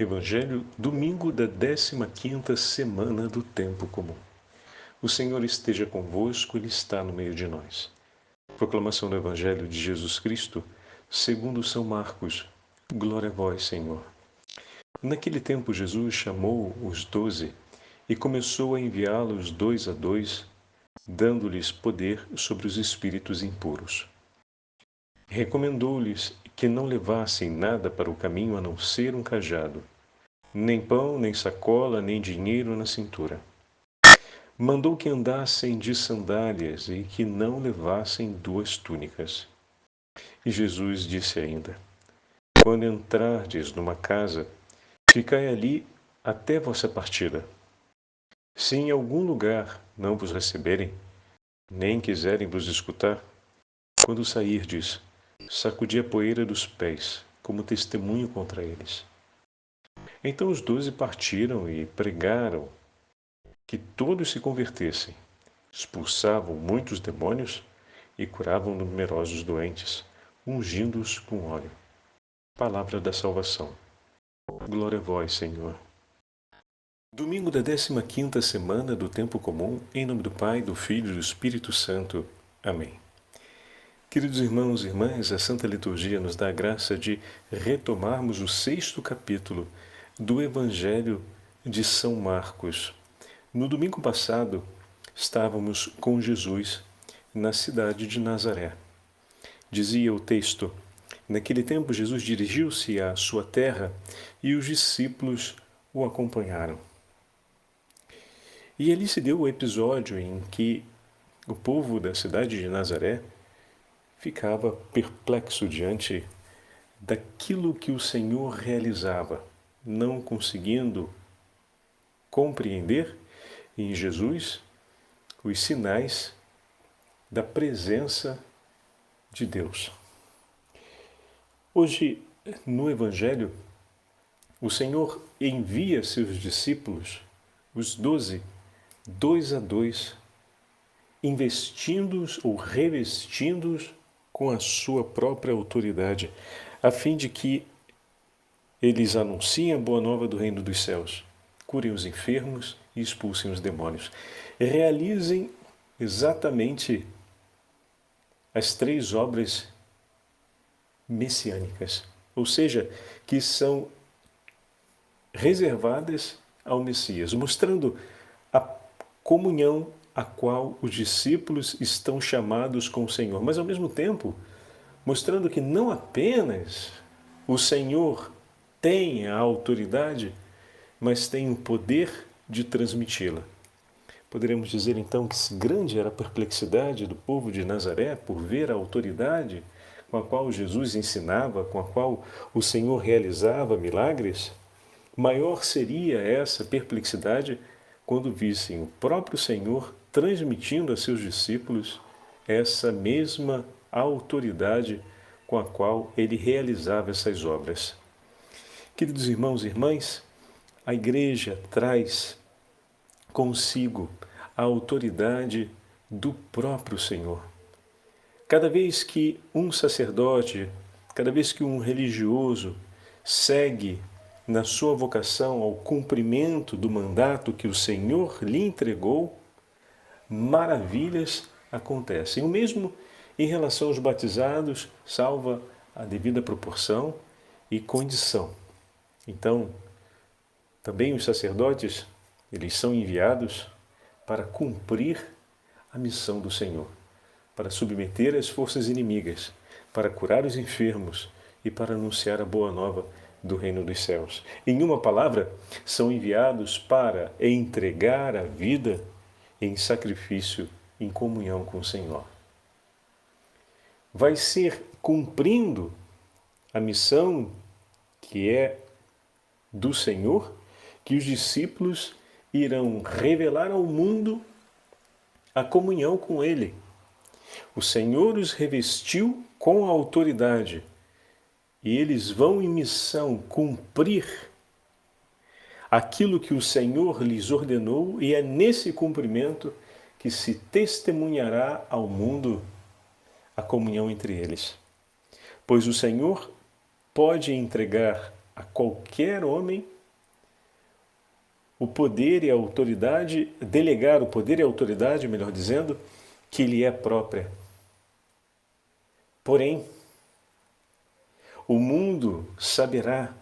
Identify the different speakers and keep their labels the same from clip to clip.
Speaker 1: Evangelho, domingo da 15ª semana do Tempo Comum. O Senhor esteja convosco, Ele está no meio de nós. Proclamação do Evangelho de Jesus Cristo, segundo São Marcos. Glória a vós, Senhor. Naquele tempo Jesus chamou os 12 e começou a enviá-los 2 a 2, dando-lhes poder sobre os espíritos impuros. Recomendou-lhes que não levassem nada para o caminho a não ser um cajado, nem pão, nem sacola, nem dinheiro na cintura. Mandou que andassem de sandálias e que não levassem 2 túnicas. E Jesus disse ainda: Quando entrardes numa casa, ficai ali até vossa partida. Se em algum lugar não vos receberem, nem quiserem vos escutar, quando sairdes, sacudi a poeira dos pés, como testemunho contra eles. Então os 12 partiram e pregaram que todos se convertessem. Expulsavam muitos demônios e curavam numerosos doentes, ungindo-os com óleo. Palavra da salvação. Glória a vós, Senhor. Domingo da 15ª semana do Tempo Comum, em nome do Pai, do Filho e do Espírito Santo. Amém. Queridos irmãos e irmãs, a Santa Liturgia nos dá a graça de retomarmos o 6º capítulo do Evangelho de São Marcos. No domingo passado, estávamos com Jesus na cidade de Nazaré. Dizia o texto: naquele tempo Jesus dirigiu-se à sua terra e os discípulos o acompanharam. E ali se deu o episódio em que o povo da cidade de Nazaré ficava perplexo diante daquilo que o Senhor realizava, não conseguindo compreender em Jesus os sinais da presença de Deus. Hoje, no Evangelho, o Senhor envia seus discípulos, os 12, 2 a 2, investindo-os ou revestindo-os com a sua própria autoridade, a fim de que eles anunciem a boa nova do reino dos céus, curem os enfermos e expulsem os demônios. Realizem exatamente as 3 obras messiânicas, ou seja, que são reservadas ao Messias, mostrando a comunhão a qual os discípulos estão chamados com o Senhor, mas ao mesmo tempo mostrando que não apenas o Senhor tem a autoridade, mas tem o poder de transmiti-la. Poderemos dizer então que grande era a perplexidade do povo de Nazaré por ver a autoridade com a qual Jesus ensinava, com a qual o Senhor realizava milagres. Maior seria essa perplexidade quando vissem o próprio Senhor transmitindo a seus discípulos essa mesma autoridade com a qual ele realizava essas obras. Queridos irmãos e irmãs, a Igreja traz consigo a autoridade do próprio Senhor. Cada vez que um sacerdote, cada vez que um religioso segue na sua vocação ao cumprimento do mandato que o Senhor lhe entregou, maravilhas acontecem. O mesmo em relação aos batizados, salva a devida proporção e condição. Então, também os sacerdotes, eles são enviados para cumprir a missão do Senhor, para submeter as forças inimigas, para curar os enfermos e para anunciar a boa nova do reino dos céus. Em uma palavra, são enviados para entregar a vida em sacrifício, em comunhão com o Senhor. Vai ser cumprindo a missão que é do Senhor que os discípulos irão revelar ao mundo a comunhão com Ele. O Senhor os revestiu com a autoridade e eles vão em missão cumprir aquilo que o Senhor lhes ordenou, e é nesse cumprimento que se testemunhará ao mundo a comunhão entre eles. Pois o Senhor pode entregar a qualquer homem o poder e a autoridade, delegar o poder e a autoridade, melhor dizendo, que lhe é própria. Porém, o mundo saberá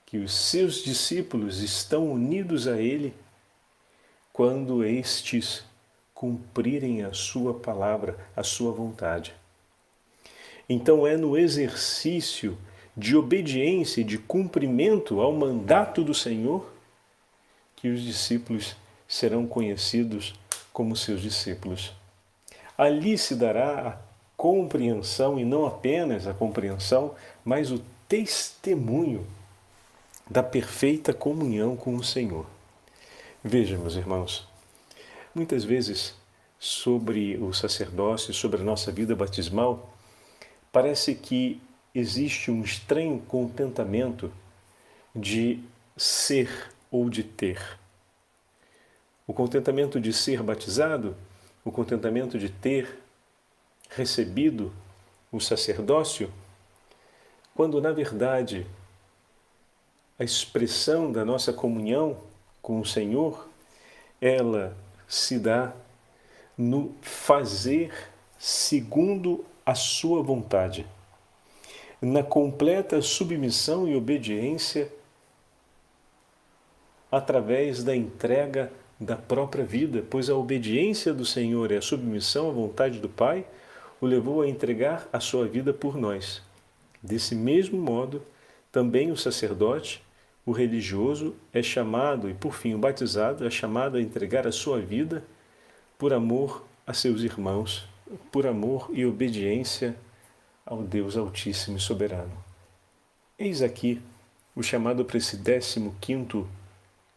Speaker 1: que os seus discípulos estão unidos a ele quando estes cumprirem a sua palavra, a sua vontade. Então é no exercício de obediência e de cumprimento ao mandato do Senhor que os discípulos serão conhecidos como seus discípulos. Ali se dará a compreensão, e não apenas a compreensão, mas o testemunho da perfeita comunhão com o Senhor. Veja, meus irmãos, muitas vezes sobre o sacerdócio, sobre a nossa vida batismal, parece que existe um estranho contentamento de ser ou de ter. O contentamento de ser batizado, o contentamento de ter recebido o sacerdócio, quando na verdade a expressão da nossa comunhão com o Senhor, ela se dá no fazer segundo a sua vontade, na completa submissão e obediência através da entrega da própria vida, pois a obediência do Senhor e a submissão à vontade do Pai o levou a entregar a sua vida por nós. Desse mesmo modo, também o sacerdote, o religioso, é chamado, e por fim o batizado, é chamado a entregar a sua vida por amor a seus irmãos, por amor e obediência ao Deus Altíssimo e Soberano. Eis aqui o chamado para esse 15º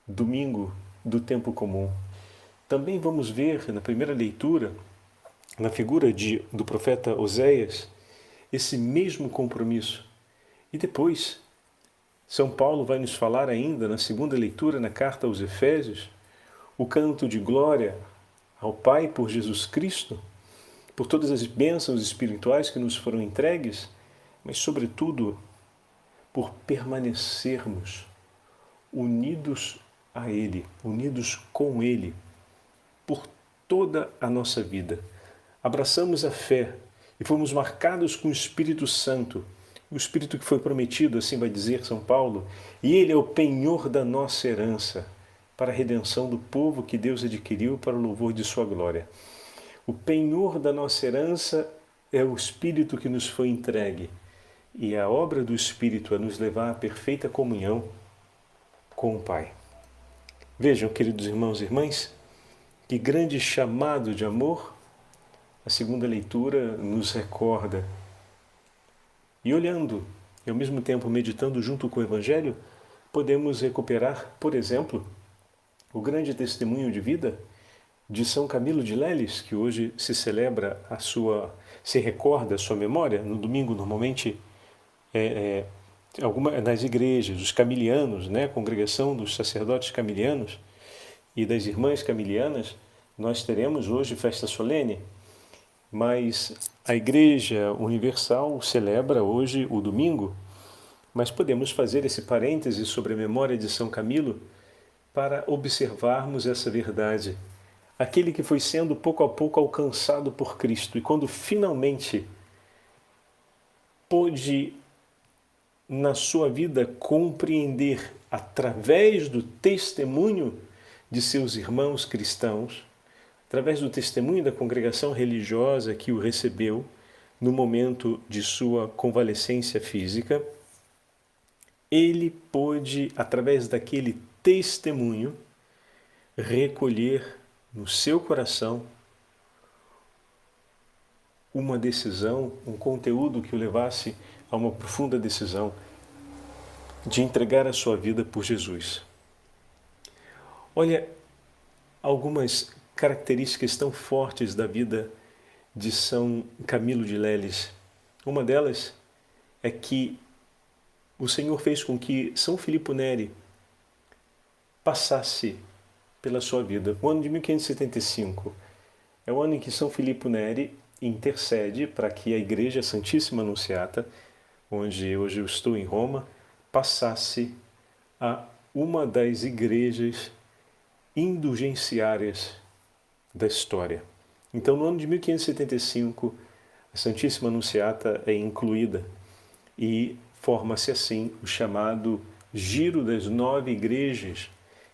Speaker 1: domingo do tempo comum. Também vamos ver na primeira leitura, na figura do profeta Oséias, esse mesmo compromisso. E depois, São Paulo vai nos falar ainda, na segunda leitura, na carta aos Efésios, o canto de glória ao Pai por Jesus Cristo, por todas as bênçãos espirituais que nos foram entregues, mas, sobretudo, por permanecermos unidos a Ele, unidos com Ele, por toda a nossa vida. Abraçamos a fé e fomos marcados com o Espírito Santo, o Espírito que foi prometido, assim vai dizer São Paulo, e Ele é o penhor da nossa herança, para a redenção do povo que Deus adquiriu para o louvor de sua glória. O penhor da nossa herança é o Espírito que nos foi entregue, e a obra do Espírito é nos levar à perfeita comunhão com o Pai. Vejam, queridos irmãos e irmãs, que grande chamado de amor a segunda leitura nos recorda. E olhando, e ao mesmo tempo meditando junto com o Evangelho, podemos recuperar, por exemplo, o grande testemunho de vida de São Camilo de Leles, que hoje se celebra se recorda a sua memória, no domingo normalmente nas igrejas, os camilianos, né, a congregação dos sacerdotes camilianos e das irmãs camilianas, nós teremos hoje festa solene, mas a Igreja Universal celebra hoje o domingo, mas podemos fazer esse parêntese sobre a memória de São Camilo para observarmos essa verdade. Aquele que foi sendo pouco a pouco alcançado por Cristo e quando finalmente pôde na sua vida compreender através do testemunho de seus irmãos cristãos, através do testemunho da congregação religiosa que o recebeu no momento de sua convalescência física, ele pôde, através daquele testemunho, recolher no seu coração uma decisão, um conteúdo que o levasse a uma profunda decisão de entregar a sua vida por Jesus. Olha, algumas características tão fortes da vida de São Camilo de Leles. Uma delas é que o Senhor fez com que São Filippo Neri passasse pela sua vida. O ano de 1575 é o ano em que São Filippo Neri intercede para que a Igreja Santíssima Anunciata, onde hoje eu estou em Roma, passasse a uma das igrejas indulgenciárias da história. Então, no ano de 1575, a Santíssima Anunciata é incluída e forma-se assim o chamado Giro das 9 igrejas,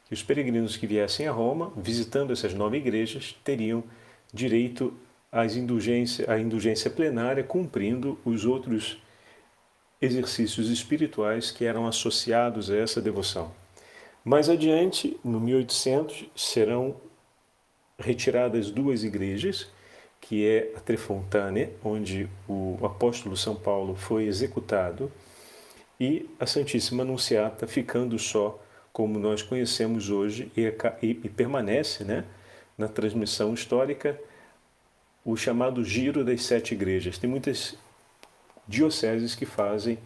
Speaker 1: que os peregrinos que viessem a Roma, visitando essas 9 igrejas, teriam direito à indulgência plenária, cumprindo os outros exercícios espirituais que eram associados a essa devoção. Mais adiante, no 1800, serão retiradas 2 igrejas, que é a Trefontane, onde o apóstolo São Paulo foi executado, e a Santíssima Anunciata, ficando só como nós conhecemos hoje, e permanece, né, na transmissão histórica, o chamado Giro das 7 igrejas. Tem muitas dioceses que fazem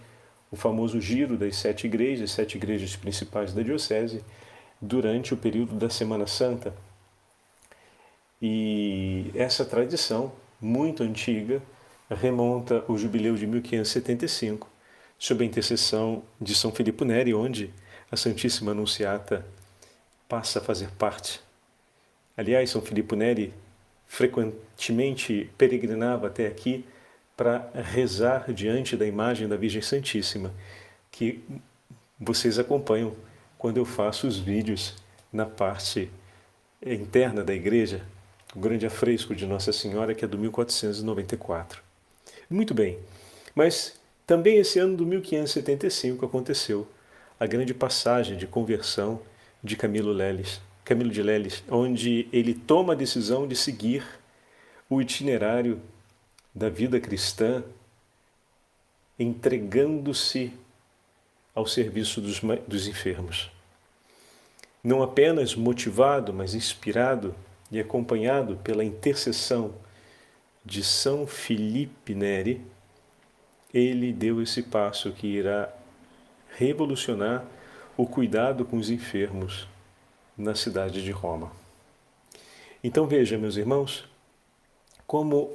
Speaker 1: o famoso Giro das 7 igrejas principais da diocese, durante o período da Semana Santa. E essa tradição, muito antiga, remonta ao jubileu de 1575, sob a intercessão de São Filippo Neri, onde a Santíssima Anunciata passa a fazer parte. Aliás, São Filippo Neri frequentemente peregrinava até aqui para rezar diante da imagem da Virgem Santíssima, que vocês acompanham quando eu faço os vídeos na parte interna da igreja, o grande afresco de Nossa Senhora, que é do 1494. Muito bem, mas também esse ano do 1575 aconteceu a grande passagem de conversão de Camilo de Leles, onde ele toma a decisão de seguir o itinerário da vida cristã, entregando-se ao serviço dos enfermos. Não apenas motivado, mas inspirado e acompanhado pela intercessão de São Filippo Neri, ele deu esse passo que irá revolucionar o cuidado com os enfermos na cidade de Roma. Então veja, meus irmãos, como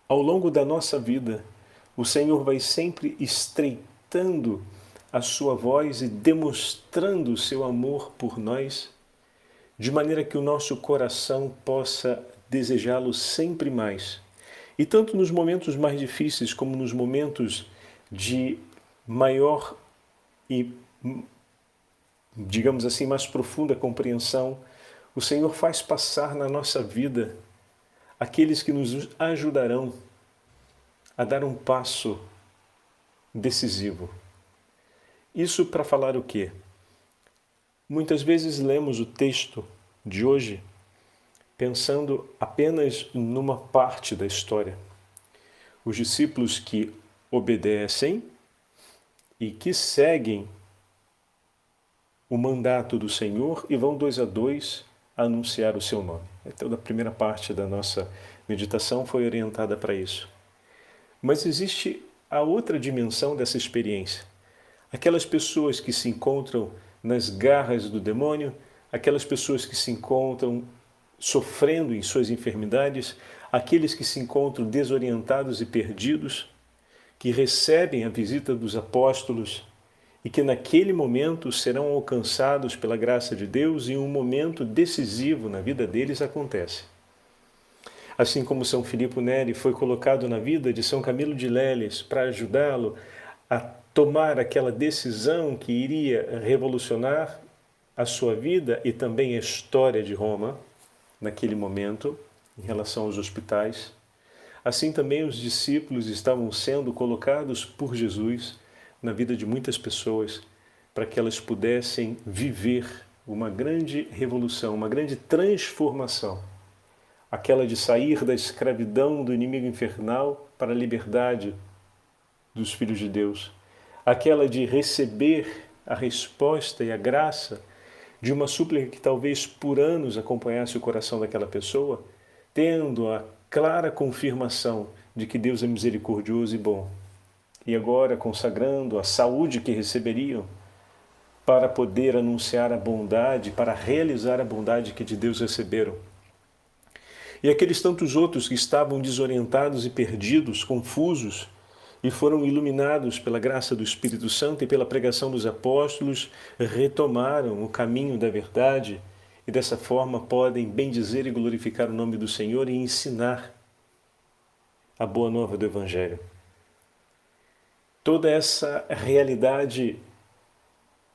Speaker 1: ao longo da nossa vida o Senhor vai sempre estreitando a sua voz e demonstrando o seu amor por nós, de maneira que o nosso coração possa desejá-lo sempre mais. E tanto nos momentos mais difíceis como nos momentos de maior e, digamos assim, mais profunda compreensão, o Senhor faz passar na nossa vida aqueles que nos ajudarão a dar um passo decisivo. Isso para falar o quê? Muitas vezes lemos o texto de hoje pensando apenas numa parte da história. Os discípulos que obedecem e que seguem o mandato do Senhor e vão 2 a 2 a anunciar o seu nome. Então, a primeira parte da nossa meditação foi orientada para isso. Mas existe a outra dimensão dessa experiência. Aquelas pessoas que se encontram nas garras do demônio, aquelas pessoas que se encontram sofrendo em suas enfermidades, aqueles que se encontram desorientados e perdidos, que recebem a visita dos apóstolos e que naquele momento serão alcançados pela graça de Deus e um momento decisivo na vida deles acontece. Assim como São Filippo Neri foi colocado na vida de São Camilo de Leles para ajudá-lo a tomar aquela decisão que iria revolucionar a sua vida e também a história de Roma, naquele momento, em relação aos hospitais. Assim também os discípulos estavam sendo colocados por Jesus na vida de muitas pessoas para que elas pudessem viver uma grande revolução, uma grande transformação. Aquela de sair da escravidão do inimigo infernal para a liberdade dos filhos de Deus. Aquela de receber a resposta e a graça de uma súplica que talvez por anos acompanhasse o coração daquela pessoa, tendo a clara confirmação de que Deus é misericordioso e bom. E agora consagrando a saúde que receberiam para poder anunciar a bondade, para realizar a bondade que de Deus receberam. E aqueles tantos outros que estavam desorientados e perdidos, confusos, e foram iluminados pela graça do Espírito Santo e pela pregação dos apóstolos, retomaram o caminho da verdade e dessa forma podem bendizer e glorificar o nome do Senhor e ensinar a boa nova do Evangelho. Toda essa realidade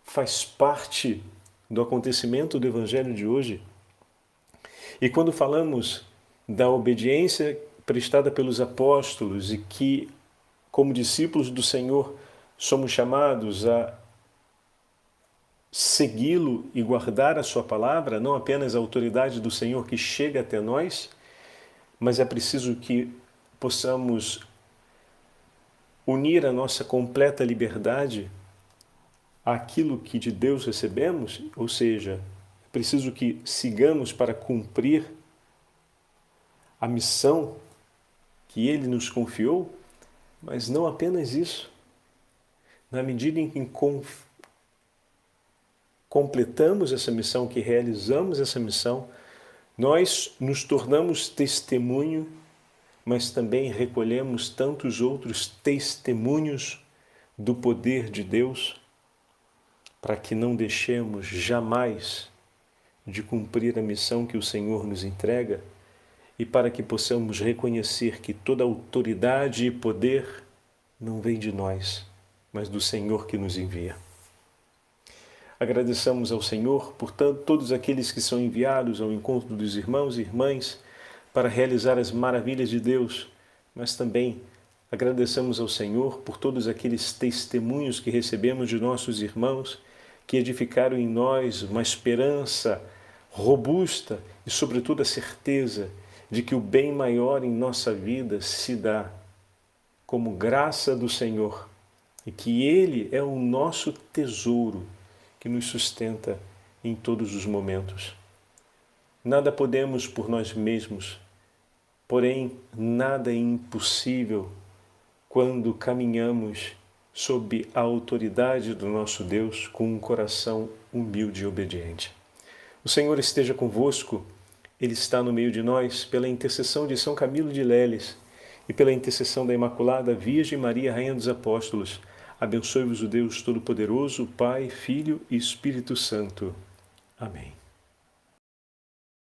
Speaker 1: faz parte do acontecimento do Evangelho de hoje. E quando falamos da obediência prestada pelos apóstolos e que, como discípulos do Senhor, somos chamados a segui-lo e guardar a sua palavra, não apenas a autoridade do Senhor que chega até nós, mas é preciso que possamos unir a nossa completa liberdade àquilo que de Deus recebemos, ou seja, é preciso que sigamos para cumprir a missão que Ele nos confiou, mas não apenas isso. Na medida em que completamos essa missão, que realizamos essa missão, nós nos tornamos testemunho, mas também recolhemos tantos outros testemunhos do poder de Deus, para que não deixemos jamais de cumprir a missão que o Senhor nos entrega e para que possamos reconhecer que toda autoridade e poder não vem de nós, mas do Senhor que nos envia. Agradeçamos ao Senhor por todos aqueles que são enviados ao encontro dos irmãos e irmãs para realizar as maravilhas de Deus, mas também agradecemos ao Senhor por todos aqueles testemunhos que recebemos de nossos irmãos que edificaram em nós uma esperança robusta e, sobretudo, a certeza de que o bem maior em nossa vida se dá como graça do Senhor e que Ele é o nosso tesouro que nos sustenta em todos os momentos. Nada podemos por nós mesmos, porém nada é impossível quando caminhamos sob a autoridade do nosso Deus com um coração humilde e obediente. O Senhor esteja convosco, Ele está no meio de nós, pela intercessão de São Camilo de Leles e pela intercessão da Imaculada Virgem Maria, Rainha dos Apóstolos. Abençoe-vos o Deus Todo-Poderoso, Pai, Filho e Espírito Santo. Amém.